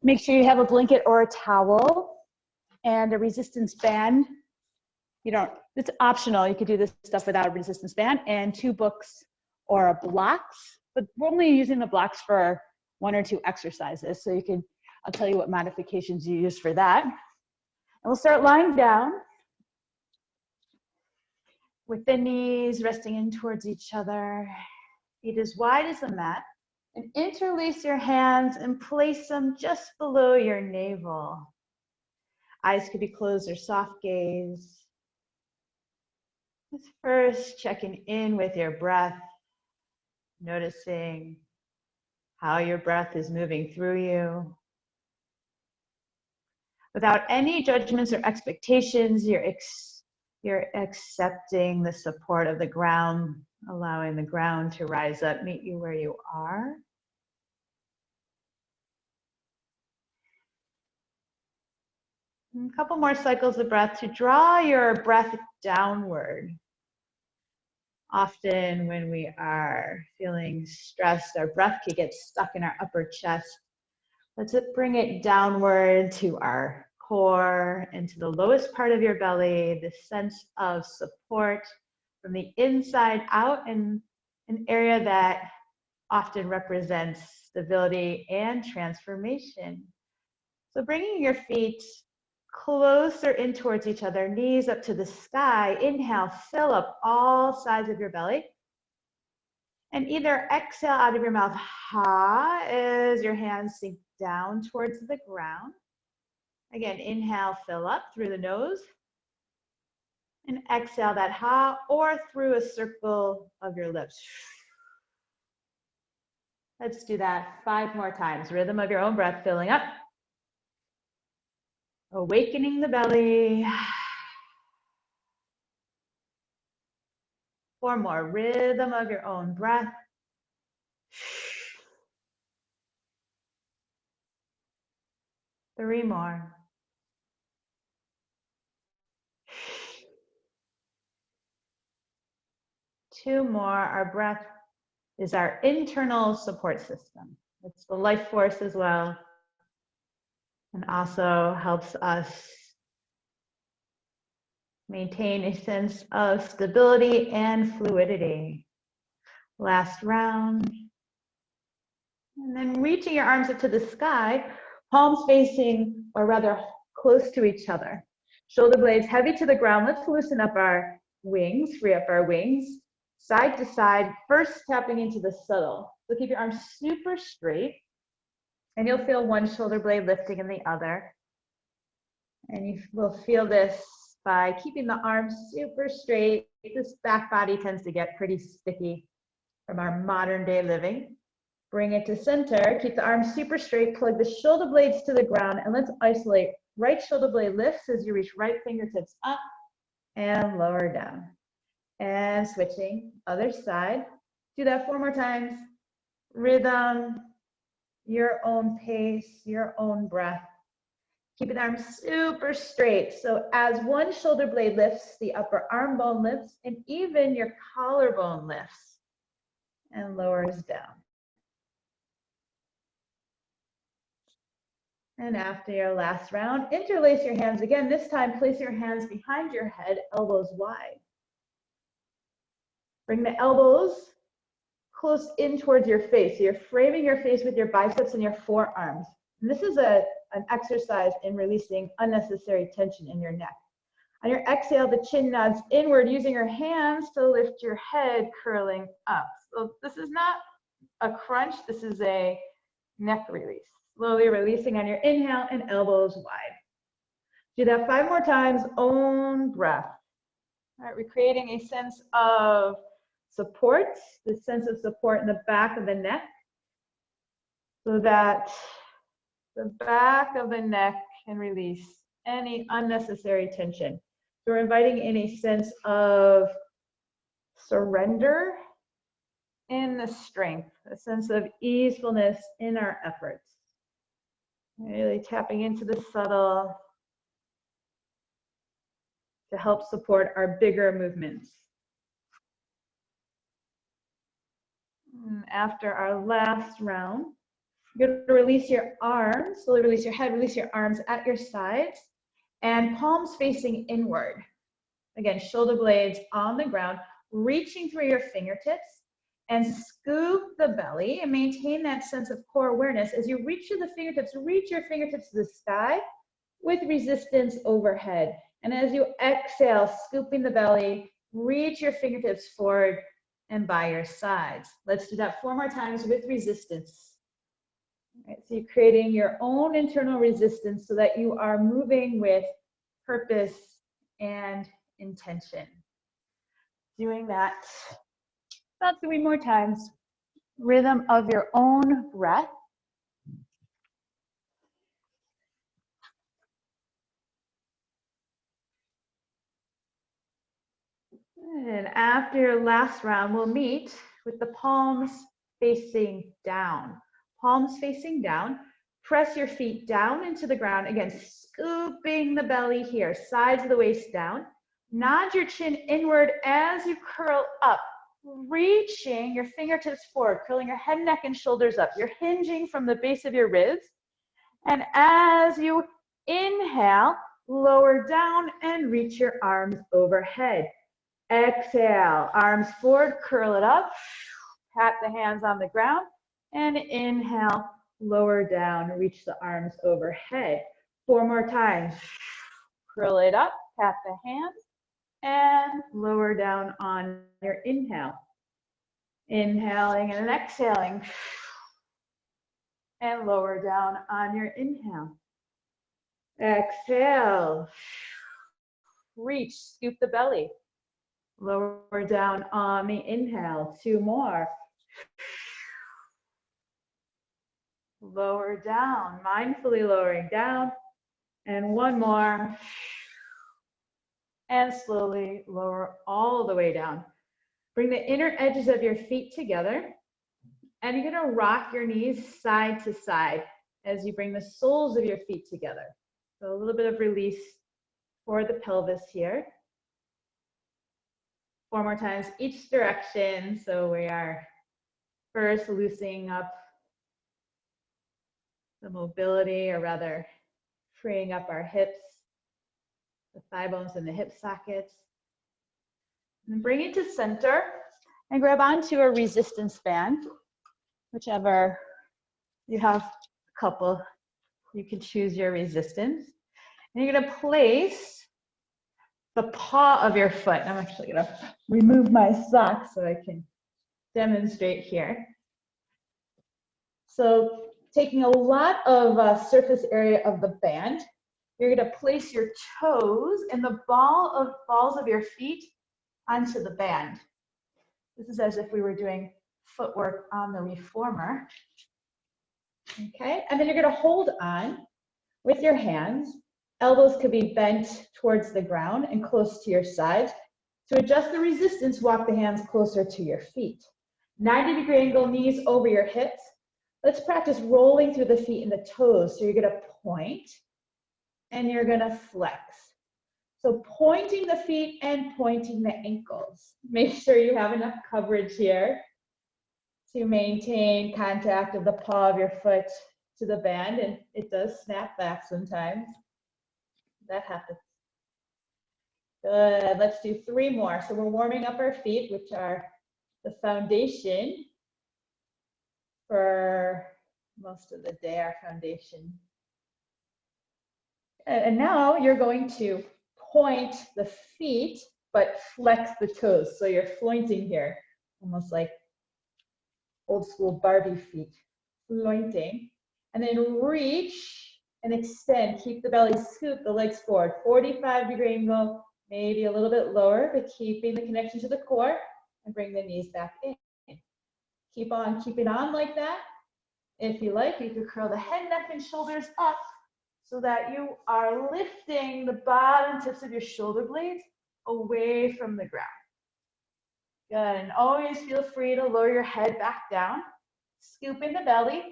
Make sure you have a blanket or a towel and a resistance band. It's optional. You could do this stuff without a resistance band, and 2 books or blocks, but we're only using the blocks for 1 or 2 exercises. So I'll tell you what modifications you use for that. And we'll start lying down with the knees resting in towards each other, feet as wide as the mat, and interlace your hands and place them just below your navel. Eyes could be closed or soft gaze. Let's first checking in with your breath, noticing how your breath is moving through you. Without any judgments or expectations, you're accepting the support of the ground, allowing the ground to rise up, meet you where you are. And a couple more cycles of breath to draw your breath downward. Often when we are feeling stressed, our breath can get stuck in our upper chest. Let's bring it downward to our core and to the lowest part of your belly, the sense of support from the inside out, in an area that often represents stability and transformation. So bringing your feet closer in towards each other, knees up to the sky. Inhale, fill up all sides of your belly. And either exhale out of your mouth, ha, as your hands sink down towards the ground. Again, inhale, fill up through the nose. And exhale that ha, or through a circle of your lips. Let's do that 5 more times. Rhythm of your own breath, filling up. Awakening the belly. 4 more. Rhythm of your own breath. 3 more. 2 more. Our breath is our internal support system. It's the life force as well, and also helps us maintain a sense of stability and fluidity. Last round. And then reaching your arms up to the sky, palms facing, or rather close to each other. Shoulder blades heavy to the ground. Let's loosen up our wings, free up our wings. Side to side, first tapping into the subtle. So keep your arms super straight, and you'll feel one shoulder blade lifting in the other. And you will feel this by keeping the arms super straight. This back body tends to get pretty sticky from our modern day living. Bring it to center, keep the arms super straight, plug the shoulder blades to the ground, and let's isolate. Right shoulder blade lifts as you reach right fingertips up and lower down. And switching, other side. Do that 4 more times. Rhythm, your own pace, your own breath. Keep the arms super straight. So as one shoulder blade lifts, the upper arm bone lifts, and even your collarbone lifts and lowers down. And after your last round, interlace your hands again. This time, place your hands behind your head, elbows wide. Bring the elbows close in towards your face. So you're framing your face with your biceps and your forearms. And this is an exercise in releasing unnecessary tension in your neck. On your exhale, the chin nods inward, using your hands to lift your head, curling up. So this is not a crunch, this is a neck release. Slowly releasing on your inhale and elbows wide. Do that 5 more times, own breath. All right, we're creating a sense of support, the sense of support in the back of the neck, so that the back of the neck can release any unnecessary tension. So we're inviting in a sense of surrender in the strength, a sense of easefulness in our efforts. Really tapping into the subtle to help support our bigger movements. After our last round, You're going to release your arms, slowly release your head, release your arms at your sides, and palms facing inward. Again, shoulder blades on the ground, reaching through your fingertips, and scoop the belly and maintain that sense of core awareness. As you reach through the fingertips, reach your fingertips to the sky with resistance overhead. And as you exhale, scooping the belly, reach your fingertips forward and by your sides. Let's do that 4 more times with resistance. All right, so you're creating your own internal resistance so that you are moving with purpose and intention. Doing that about 3 more times. Rhythm of your own breath. And after your last round, we'll meet with the palms facing down. Palms facing down. Press your feet down into the ground. Again, scooping the belly here, sides of the waist down. Nod your chin inward as you curl up, reaching your fingertips forward, curling your head, neck, and shoulders up. You're hinging from the base of your ribs. And as you inhale, lower down and reach your arms overhead. Exhale, arms forward, curl it up, pat the hands on the ground, and inhale, lower down, reach the arms overhead. 4 more times. Curl it up, pat the hands, and lower down on your inhale. Inhaling and exhaling, and lower down on your inhale. Exhale, reach, scoop the belly. Lower down on the inhale. 2 more. Lower down, mindfully lowering down. And 1 more. And slowly lower all the way down. Bring the inner edges of your feet together. And you're going to rock your knees side to side as you bring the soles of your feet together. So a little bit of release for the pelvis here. 4 more times each direction. So we are first loosening up the mobility, or rather freeing up our hips, the thigh bones and the hip sockets. And bring it to center and grab onto a resistance band, whichever you have a couple. You can choose your resistance. And you're going to place the paw of your foot. I'm actually going to remove my socks so I can demonstrate here. So taking a lot of surface area of the band, you're going to place your toes and the balls of your feet onto the band. This is as if we were doing footwork on the reformer. Okay, and then you're going to hold on with your hands. Elbows could be bent towards the ground and close to your sides. To adjust the resistance, walk the hands closer to your feet. 90-degree angle, knees over your hips. Let's practice rolling through the feet and the toes. So you're going to point and you're going to flex. So pointing the feet and pointing the ankles. Make sure you have enough coverage here to maintain contact of the paw of your foot to the band, and it does snap back sometimes. That happens. Good. Let's do 3 more. So we're warming up our feet, which are the foundation for most of the day, our foundation. And now you're going to point the feet, but flex the toes. So you're flointing here, almost like old school Barbie feet, flointing. And then reach and extend. Keep the belly scoop, the legs forward. 45-degree angle, maybe a little bit lower, but keeping the connection to the core, and bring the knees back in. Keep on keeping on like that. If you like, you can curl the head, neck, and shoulders up so that you are lifting the bottom tips of your shoulder blades away from the ground. Good, and always feel free to lower your head back down, scooping the belly,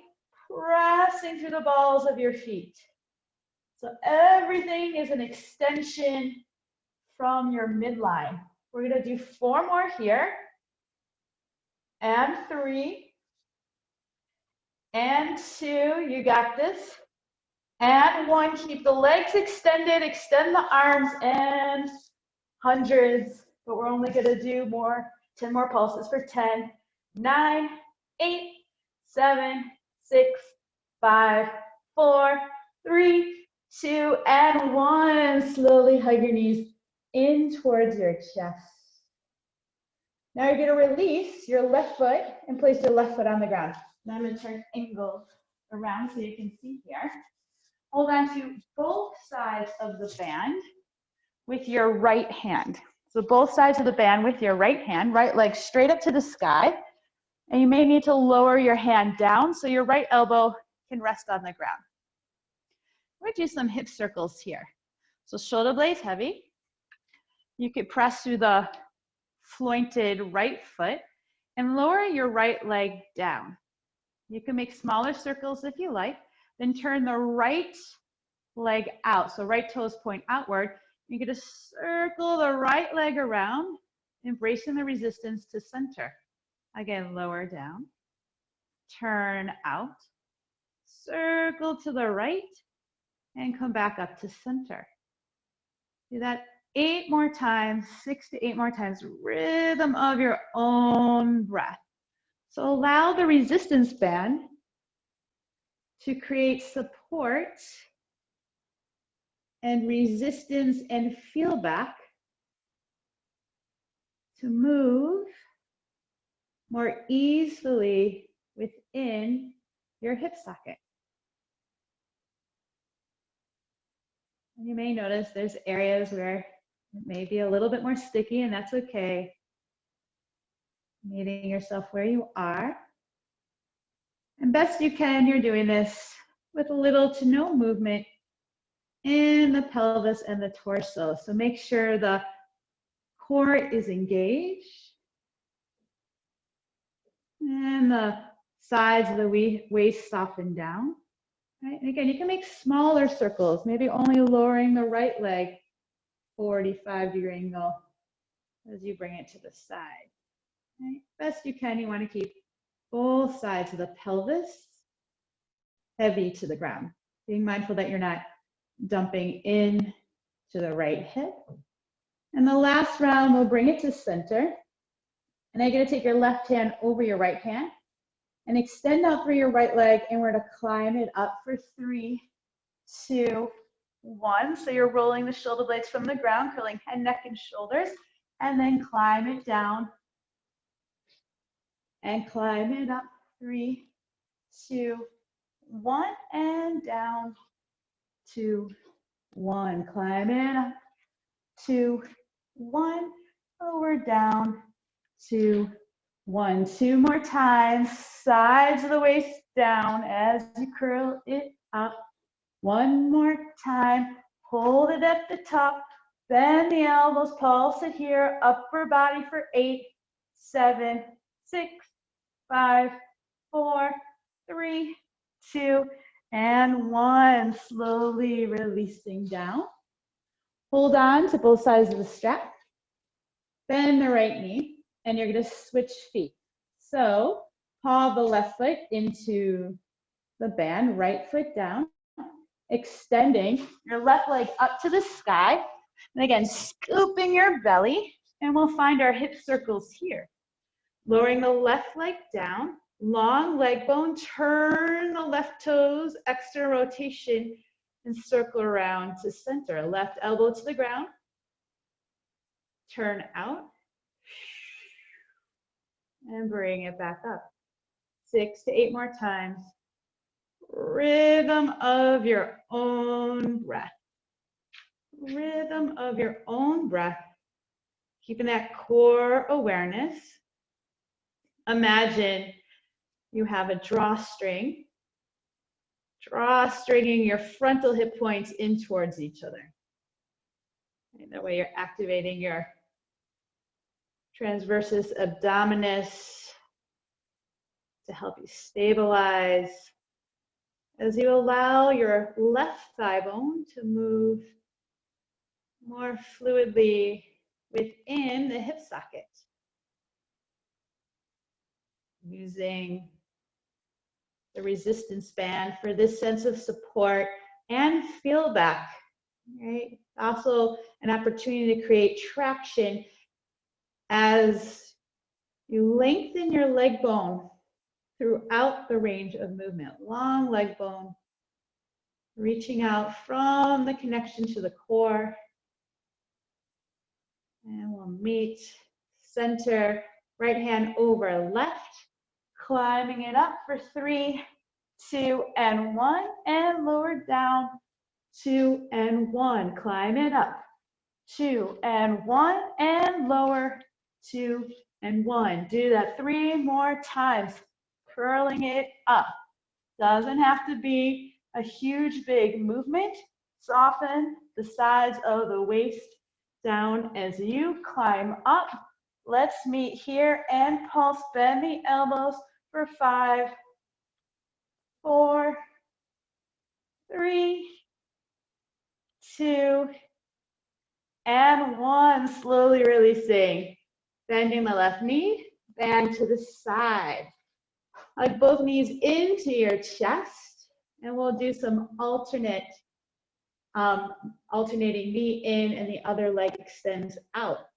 pressing through the balls of your feet. So everything is an extension from your midline. We're going to do 4 more here, and 3, and 2, you got this. And 1, keep the legs extended, extend the arms, and hundreds, but we're only gonna do 10 more pulses for 10, 9, 8, 7, 6, 5, 4, 3, 2, and 1. Slowly hug your knees in towards your chest. Now you're gonna release your left foot and place your left foot on the ground. Now I'm gonna turn angle around so you can see here. Hold on to both sides of the band with your right hand. So both sides of the band with your right hand, right leg straight up to the sky. And you may need to lower your hand down so your right elbow can rest on the ground. We're gonna do some hip circles here. So shoulder blades heavy. You could press through the flointed right foot and lower your right leg down. You can make smaller circles if you like, then turn the right leg out. So right toes point outward. You're gonna circle the right leg around, embracing the resistance to center. Again, lower down, turn out, circle to the right, and come back up to center. Do that 8 more times, 6 to 8 more times, rhythm of your own breath. So allow the resistance band to create support and resistance and feel back to move more easily within your hip socket. And you may notice there's areas where it may be a little bit more sticky, and that's okay. Meeting yourself where you are. And best you can, you're doing this with little to no movement in the pelvis and the torso. So make sure the core is engaged and the sides of the waist soften down. Right? And again, you can make smaller circles, maybe only lowering the right leg 45-degree angle as you bring it to the side. Right? Best you can, you want to keep both sides of the pelvis heavy to the ground. Being mindful that you're not dumping in to the right hip. And the last round, we'll bring it to center. And then you're going to take your left hand over your right hand and extend out through your right leg, and we're going to climb it up for 3, 2, 1. So you're rolling the shoulder blades from the ground, curling head, neck, and shoulders, and then climb it down and climb it up. 3, 2, 1, and down. 2, 1. Climb it up. 2, 1. Lower down. 2, 1. 2 more times. Sides of the waist down as you curl it up. 1 more time. Hold it at the top. Bend the elbows. Pulse it here. Upper body for 8, 7, 6, 5, 4, 3, 2, and 1. Slowly releasing down. Hold on to both sides of the strap. Bend the right knee, and you're going to switch feet. So paw the left foot into the band, right foot down, extending your left leg up to the sky. And again, scooping your belly, and we'll find our hip circles here. Lowering the left leg down, long leg bone, turn the left toes, extra rotation, and circle around to center. Left elbow to the ground, turn out, and bring it back up. 6 to 8 more times. Rhythm of your own breath. Rhythm of your own breath. Keeping that core awareness. Imagine you have a drawstring. Drawstringing your frontal hip points in towards each other. And that way you're activating your transversus abdominis to help you stabilize as you allow your left thigh bone to move more fluidly within the hip socket. Using the resistance band for this sense of support and feel back, right? Also an opportunity to create traction as you lengthen your leg bone throughout the range of movement. Long leg bone, reaching out from the connection to the core. And we'll meet center, right hand over left, climbing it up for 3, 2, and 1, and lower down, 2 and 1. Climb it up, 2 and 1, and lower, 2 and 1. Do that 3 more times, curling it up. Doesn't have to be a huge, big movement. Soften the sides of the waist down as you climb up. Let's meet here and pulse. Bend the elbows for 5, 4, 3, 2, and 1. Slowly releasing. Bending the left knee, bend to the side. Hug both knees into your chest, and we'll do some alternating knee in and the other leg extends out.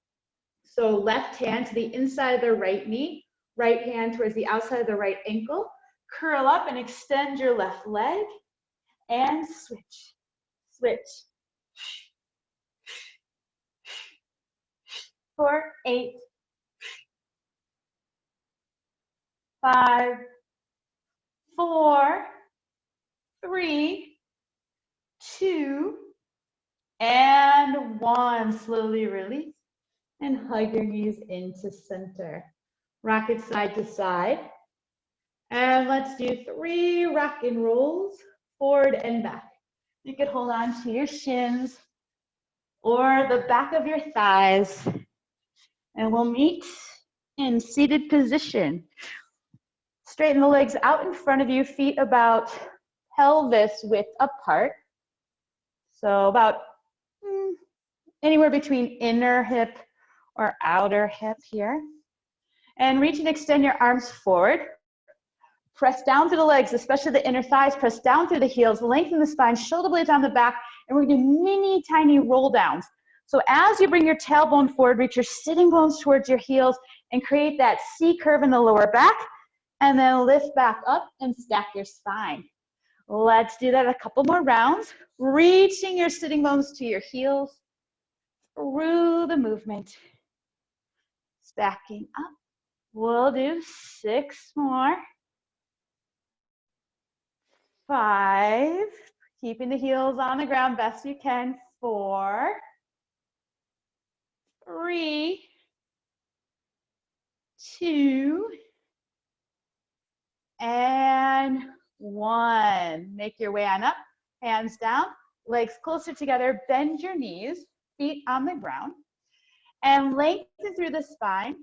So left hand to the inside of the right knee, right hand towards the outside of the right ankle. Curl up and extend your left leg, and switch, switch. For 8, 5, 4, 3, 2, and 1. Slowly release and hug your knees into center. Rock it side to side. And let's do 3 rock and rolls, forward and back. You could hold on to your shins or the back of your thighs. And we'll meet in seated position. Straighten the legs out in front of you, feet about pelvis width apart. So about anywhere between inner hip or outer hip here. And reach and extend your arms forward. Press down through the legs, especially the inner thighs. Press down through the heels, lengthen the spine, shoulder blades on the back, and we're gonna do mini tiny roll downs. So as you bring your tailbone forward, reach your sitting bones towards your heels and create that C curve in the lower back, and then lift back up and stack your spine. Let's do that a couple more rounds. Reaching your sitting bones to your heels through the movement. Stacking up. We'll do 6 more. 5. Keeping the heels on the ground best you can. 4. 3, 2, and 1. Make your way on up, hands down, legs closer together, bend your knees, feet on the ground, and lengthen through the spine,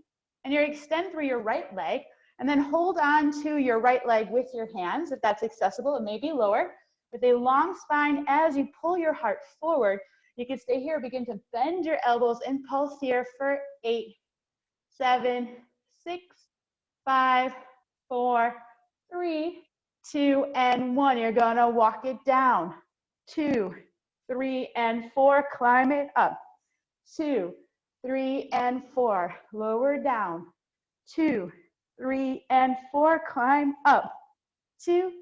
and you extend through your right leg, and then hold on to your right leg with your hands, if that's accessible. It may be lower, with a long spine as you pull your heart forward. You can stay here, begin to bend your elbows and pulse here for 8, 7, 6, 5, 4, 3, 2, and 1. You're gonna walk it down. 2, 3, and 4. Climb it up. 2, 3, and 4. Lower down. 2, 3, and 4. Climb up. 2,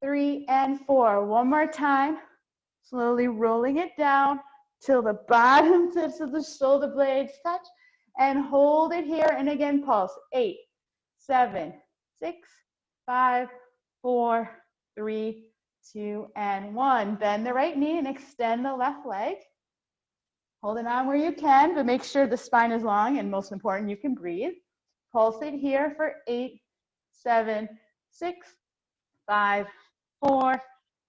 3, and 4. One more time. Slowly rolling it down till the bottom tips of the shoulder blades touch, and hold it here, and again pulse. 8, 7, 6, 5, 4, 3, 2, and 1. Bend the right knee and extend the left leg. Hold it on where you can, but make sure the spine is long, and most important, you can breathe. Pulse it here for 8, 7, 6, 5, 4,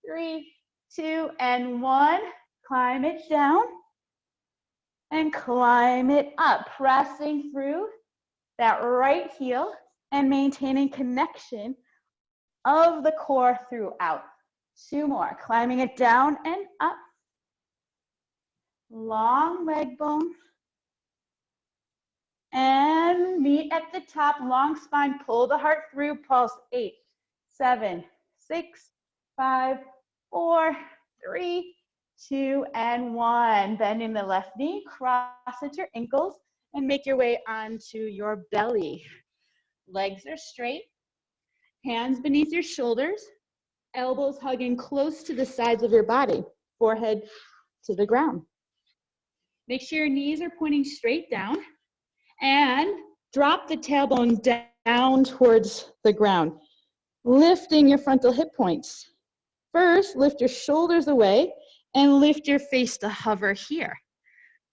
3, 2, and 1. Climb it down and climb it up, pressing through that right heel and maintaining connection of the core throughout. 2 more, climbing it down and up. Long leg bone. And meet at the top, long spine, pull the heart through, pulse. 8, 7, 6, 5, 4, 3, 2, and 1. Bending the left knee, cross at your ankles, and make your way onto your belly. Legs are straight, hands beneath your shoulders, elbows hugging close to the sides of your body, forehead to the ground. Make sure your knees are pointing straight down, and drop the tailbone down towards the ground, lifting your frontal hip points. First, lift your shoulders away and lift your face to hover here.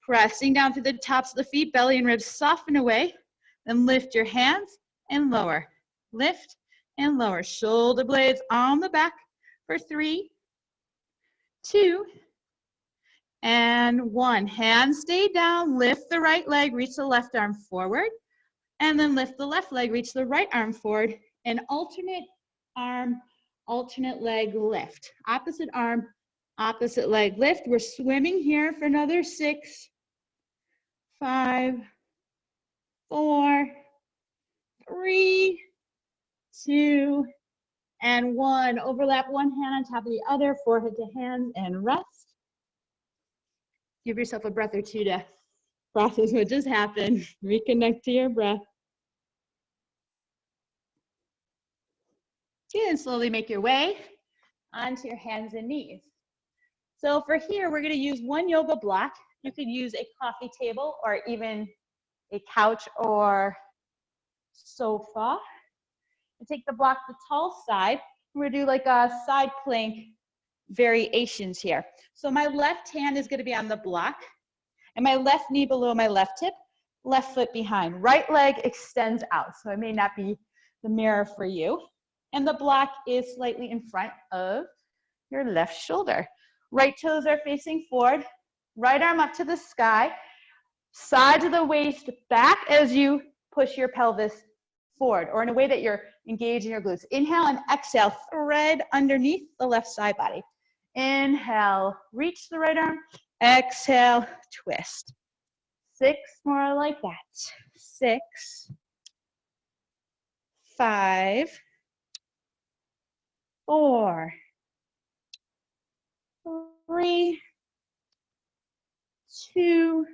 Pressing down through the tops of the feet, belly and ribs soften away. Then lift your hands and lower. Lift and lower. Shoulder blades on the back for 3, 2, and 1. Hands stay down. Lift the right leg, reach the left arm forward. And then lift the left leg, reach the right arm forward. And alternate arm, alternate leg lift. Opposite arm, opposite leg lift. We're swimming here for another 6, 5, 4, 3, 2, and 1. Overlap one hand on top of the other, forehead to hands, and rest. Give yourself a breath or two to process what just happened. Reconnect to your breath. And slowly make your way onto your hands and knees. So for here, we're going to use one yoga block. You could use a coffee table or even a couch or sofa. And take the block to the tall side. We're going to do like a side plank variations here. So my left hand is going to be on the block and my left knee below my left hip, left foot behind. Right leg extends out, so it may not be the mirror for you. And the block is slightly in front of your left shoulder. Right toes are facing forward, right arm up to the sky, sides of the waist back as you push your pelvis forward, or in a way that you're engaging your glutes. Inhale and exhale, thread underneath the left side body. Inhale, reach the right arm, exhale, twist. 6 more like that. 6, 5, 4, 3, 2,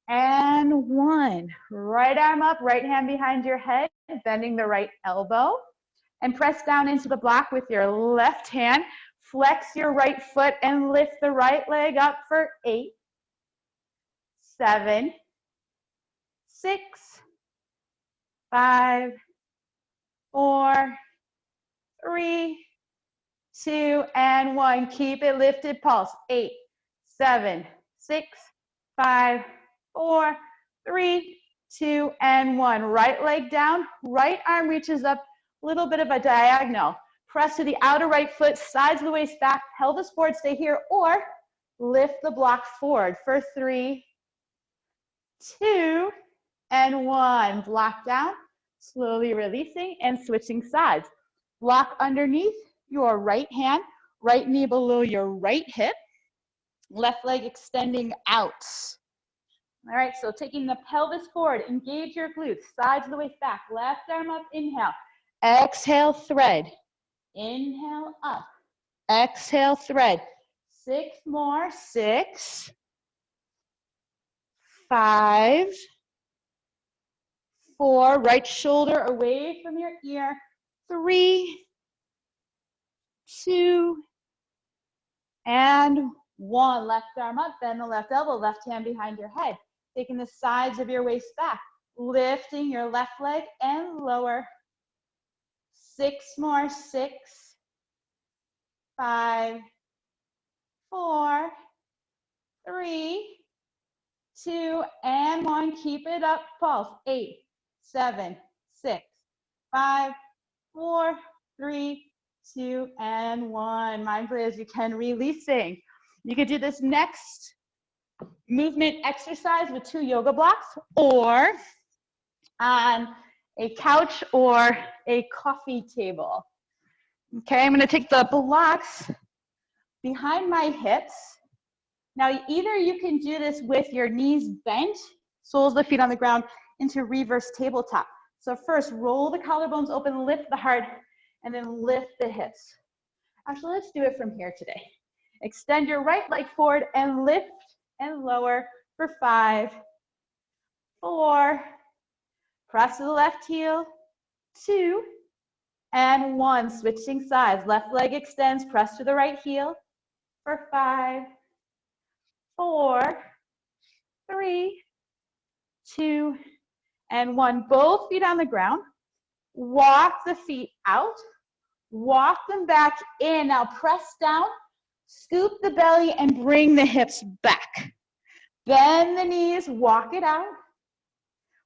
and 1. Right arm up, right hand behind your head, bending the right elbow. And press down into the block with your left hand. Flex your right foot and lift the right leg up for 8, 7, 6, 5, 4, 3, 2, and 1. Keep it lifted, pulse. 8, 7, 6, 5, 4, 3, 2, and 1. Right leg down, right arm reaches up, little bit of a diagonal. Press to the outer right foot, sides of the waist back, pelvis forward, stay here, or lift the block forward for 3, 2, and 1. Block down, slowly releasing and switching sides. Block underneath your right hand, right knee below your right hip, left leg extending out. All right, so taking the pelvis forward, engage your glutes, sides of the waist back, left arm up, inhale. Exhale, thread. Inhale, up. Exhale, thread. 6 more. 6, 5, 4. Right shoulder away from your ear. 3, 2, and 1. Left arm up, bend the left elbow, left hand behind your head. Taking the sides of your waist back, lifting your left leg and lower. 6 more. 6, 5, 4, 3, 2, and 1. Keep it up. Pulse. 8, 7, 6, 5, 4, 3, 2, and 1. Mindfully as you can, releasing. You could do this next movement exercise with 2 yoga blocks or on a couch or a coffee table. Okay, I'm going to take the blocks behind my hips. Now, either you can do this with your knees bent, soles of the feet on the ground, into reverse tabletop. So first, roll the collarbones open, lift the heart, and then lift the hips. Actually, let's do it from here today. Extend your right leg forward and lift and lower for 5, 4, press to the left heel, 2, and 1. Switching sides. Left leg extends, press to the right heel for 5, 4, 3, 2, and 1. Both feet on the ground. Walk the feet out. Walk them back in. Now press down, scoop the belly, and bring the hips back. Bend the knees, walk it out.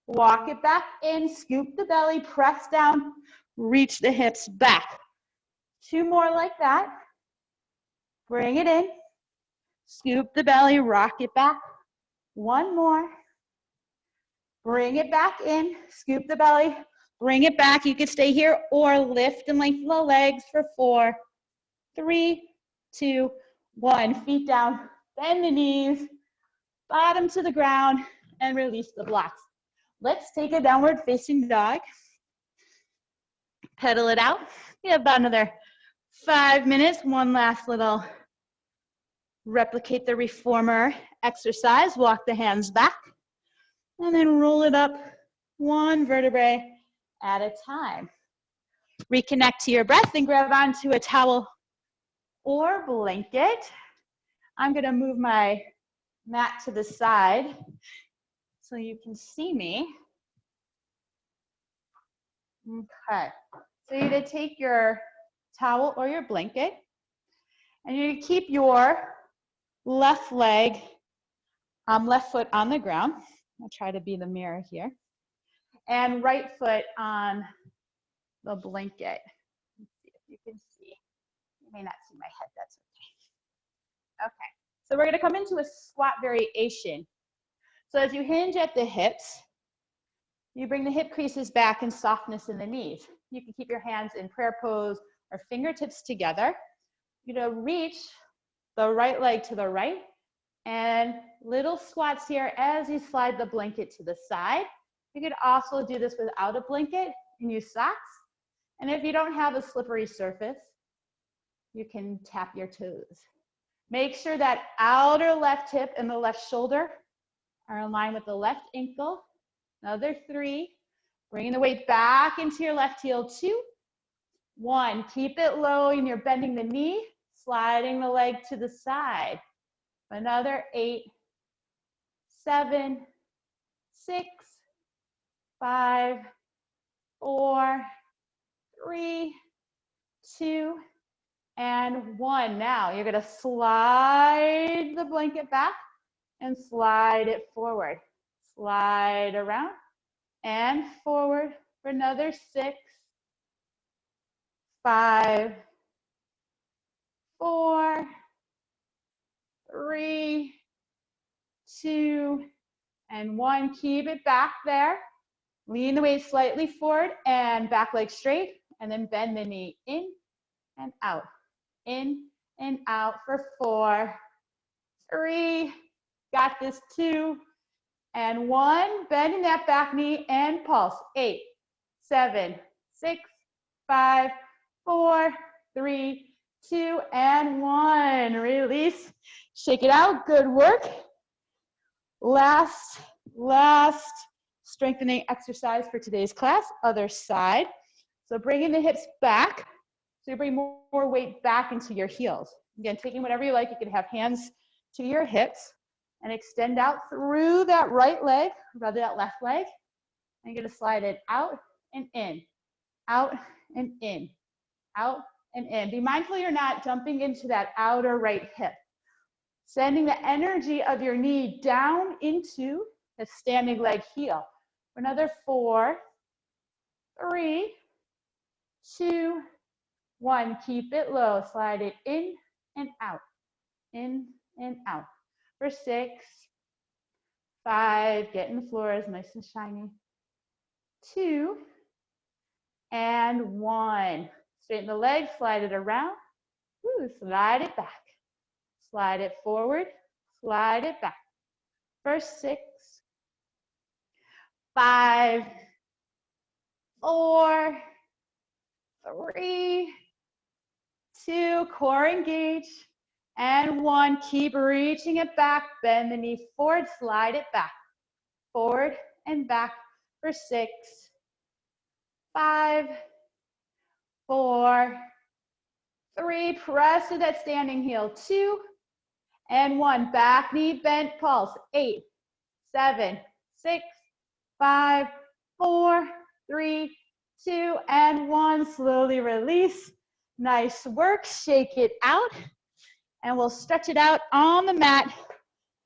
Walk it back in, scoop the belly, press down, reach the hips back. 2 more like that. Bring it in, scoop the belly, rock it back. 1 more. Bring it back in, scoop the belly, bring it back. You can stay here or lift and lengthen the legs for 4, 3, 2, 1. Feet down, bend the knees, bottom to the ground, and release the blocks. Let's take a downward facing dog. Pedal it out. We have about another 5 minutes. One last little replicate the reformer exercise. Walk the hands back and then roll it up 1 vertebrae at a time. Reconnect to your breath and grab onto a towel or blanket. I'm going to move my mat to the side so you can see me. Okay, so you're going to take your towel or your blanket, and you're going to keep your left leg, left foot on the ground. I'll try to be the mirror here. And right foot on the blanket. Let's see if you can see. You may not see my head, that's okay. Okay, so we're going to come into a squat variation. So as you hinge at the hips, you bring the hip creases back and softness in the knees. You can keep your hands in prayer pose or fingertips together. You're going to reach the right leg to the right and little squats here as you slide the blanket to the side. You could also do this without a blanket and use socks. And if you don't have a slippery surface, you can tap your toes. Make sure that outer left hip and the left shoulder are in line with the left ankle. Another 3. Bringing the weight back into your left heel. 2, 1. Keep it low and you're bending the knee, sliding the leg to the side. Another 8, 7, 6, 5, 4, 3, 2, and 1. Now you're going to slide the blanket back and slide it forward. Slide around and forward for another 6, 5, 4, 3, 2, and 1. Keep it back there. Lean the weight slightly forward and back leg straight, and then bend the knee in and out. In and out for 4, 3, got this, 2, and 1. Bending that back knee and pulse. 8, 7, 6, 5, 4, 3, 2, and 1. Release. Shake it out. Good work. Last strengthening exercise for today's class, other side. So bringing the hips back. So you bring more weight back into your heels. Again, taking whatever you like. You can have hands to your hips and extend out through that right leg, rather that left leg. And you're going to slide it out and in, out and in, out and in. Be mindful you're not jumping into that outer right hip. Sending the energy of your knee down into the standing leg heel. Another 4, 3, 2, 1. Keep it low. Slide it in and out, in and out. For 6, 5, getting the floor is nice and shiny. 2, and 1. Straighten the leg, slide it around. Woo, slide it back. Slide it forward, slide it back. For 6, 5, 4, 3, 2, core engage, and 1. Keep reaching it back, bend the knee forward, slide it back, forward and back for 6, 5, 4, 3, press to that standing heel, 2, and 1. Back knee bent, pulse, 8, 7, 6, 5, 4, 3, 2, and 1. Slowly release. Nice work. Shake it out. And we'll stretch it out on the mat.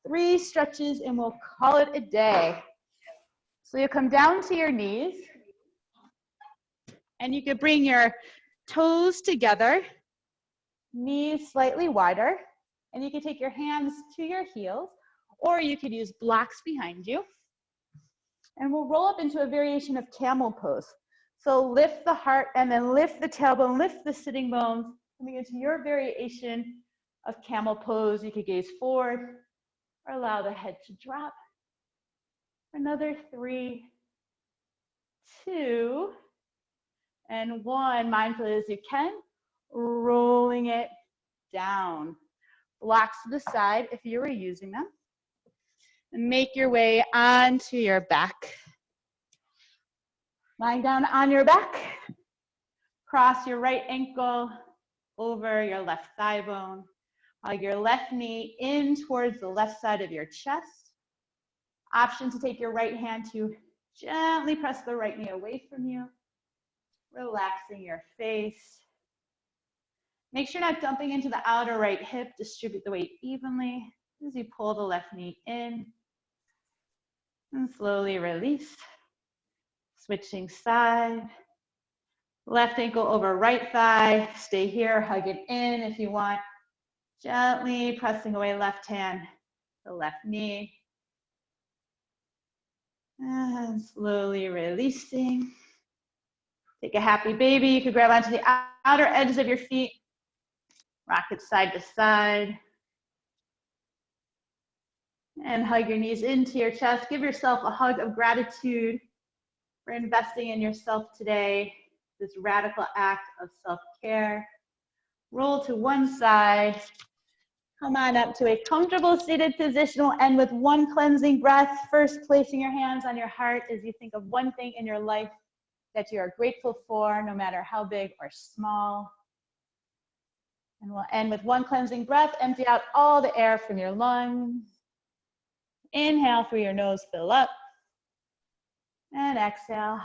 3 stretches, and we'll call it a day. So you come down to your knees, and you can bring your toes together, knees slightly wider, and you can take your hands to your heels, or you could use blocks behind you. And we'll roll up into a variation of camel pose. So lift the heart and then lift the tailbone, lift the sitting bones. Coming into your variation of camel pose, you could gaze forward or allow the head to drop. Another 3, 2, and 1. Mindful as you can, rolling it down. Blocks to the side if you were using them. And make your way onto your back. Lying down on your back. Cross your right ankle over your left thigh bone. Hug your left knee in towards the left side of your chest. Option to take your right hand to gently press the right knee away from you. Relaxing your face. Make sure not dumping into the outer right hip. Distribute the weight evenly as you pull the left knee in. And slowly release. Switching side. Left ankle over right thigh. Stay here, hug it in if you want. Gently pressing away left hand, the left knee. And slowly releasing. Take a happy baby. You could grab onto the outer edges of your feet. Rock it side to side. And hug your knees into your chest. Give yourself a hug of gratitude for investing in yourself today. This radical act of self-care. Roll to one side. Come on up to a comfortable seated position. We'll end with 1 cleansing breath. First, placing your hands on your heart as you think of one thing in your life that you are grateful for, no matter how big or small. And we'll end with 1 cleansing breath. Empty out all the air from your lungs. Inhale through your nose, fill up. And exhale.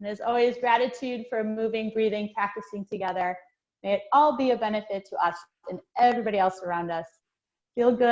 And as always, gratitude for moving, breathing, practicing together. May it all be a benefit to us and everybody else around us. Feel good.